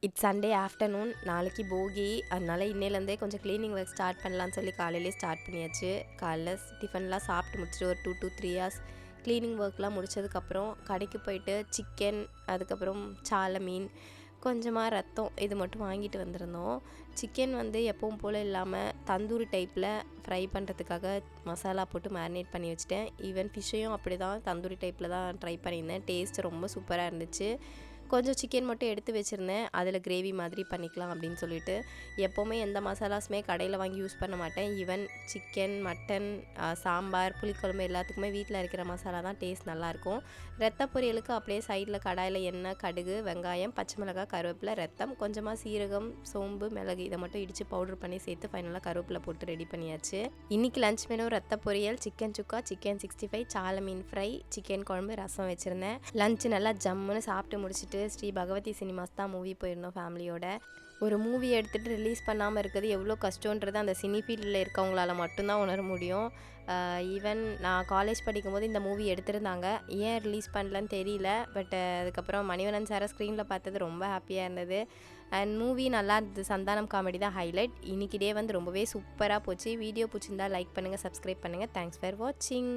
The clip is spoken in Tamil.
It's Sunday afternoon. நாளைக்கு போகி. அதனால இன்னையிலேருந்தே கொஞ்சம் க்ளீனிங் ஒர்க் ஸ்டார்ட் பண்ணலான்னு சொல்லி காலையிலே ஸ்டார்ட் பண்ணியாச்சு. காலைல டிஃபன்லாம் சாப்பிட்டு முடிச்சுட்டு ஒரு 2 to 3 ஹார்ஸ் க்ளீனிங் ஒர்க்லாம் முடிச்சதுக்கப்புறம் கடைக்கு போயிட்டு சிக்கன், அதுக்கப்புறம் சால மீன், கொஞ்சமாக ரத்தம் இது மட்டும் வாங்கிட்டு வந்திருந்தோம். சிக்கன் வந்து எப்பவும் போல் இல்லாமல் தந்தூரி டைப்பில் ஃப்ரை பண்ணுறதுக்காக மசாலா போட்டு மேரினேட் பண்ணி வச்சுட்டேன். ஈவன் ஃபிஷ்ஷையும் அப்படி தான் தந்தூரி டைப்பில் தான் ட்ரை பண்ணியிருந்தேன். டேஸ்ட் ரொம்ப சூப்பராக இருந்துச்சு. கொஞ்சம் சிக்கன் மட்டும் எடுத்து வச்சுருந்தேன். அதில் கிரேவி மாதிரி பண்ணிக்கலாம் அப்படின்னு சொல்லிட்டு. எப்போவுமே எந்த மசாலாஸுமே கடையில் வாங்கி யூஸ் பண்ண மாட்டேன். ஈவன் சிக்கன், மட்டன், சாம்பார், புளிக்குழம்பு எல்லாத்துக்குமே வீட்டில் இருக்கிற மசாலா தான் டேஸ்ட் நல்லாயிருக்கும். ரத்த பொரியலுக்கு அப்படியே சைடில் கடாயில் எண்ணெய், கடுகு, வெங்காயம், பச்சை மிளகாய், கருவேப்பிலை, ரத்தம், கொஞ்சமாக சீரகம், சோம்பு, மிளகு இதை மட்டும் இடித்து பவுடர் பண்ணி சேர்த்து ஃபைனலாக கருவேப்பிலை போட்டு ரெடி பண்ணியாச்சு. இன்றைக்கி லஞ்ச் மெனு ரத்த பொரியல், சிக்கன் சுக்கா, சிக்கன் 65, சால மீன் ஃப்ரை, சிக்கன் குழம்பு, ரசம் வச்சுருந்தேன். லஞ்சு நல்லா ஜம்முன்னு சாப்பிட்டு முடிச்சுட்டு ஸ்ரீ பகவதி சினிமாஸ் தான் மூவி போயிருந்தோம் ஃபேமிலியோட. ஒரு மூவி எடுத்துகிட்டு ரிலீஸ் பண்ணாமல் இருக்கிறது எவ்வளோ கஷ்டன்றது அந்த சினி ஃபீல்டில் இருக்கவங்களால மட்டும்தான் உணர முடியும். ஈவன் நான் காலேஜ் படிக்கும்போது இந்த மூவி எடுத்திருந்தாங்க. ஏன் ரிலீஸ் பண்ணலன்னு தெரியல. பட் அதுக்கப்புறம் மணிவண்ணன் சாரை ஸ்க்ரீனில் பார்த்தது ரொம்ப ஹாப்பியாக இருந்தது. அண்ட் மூவி நல்லா இருந்தது. சந்தானம் காமெடி தான் ஹைலைட். இன்றைக்கி டே வந்து ரொம்பவே சூப்பராக போச்சு. வீடியோ பிடிச்சிருந்தா லைக் பண்ணுங்கள், சப்ஸ்கிரைப் பண்ணுங்கள். தேங்க்ஸ் ஃபார் வாட்சிங்.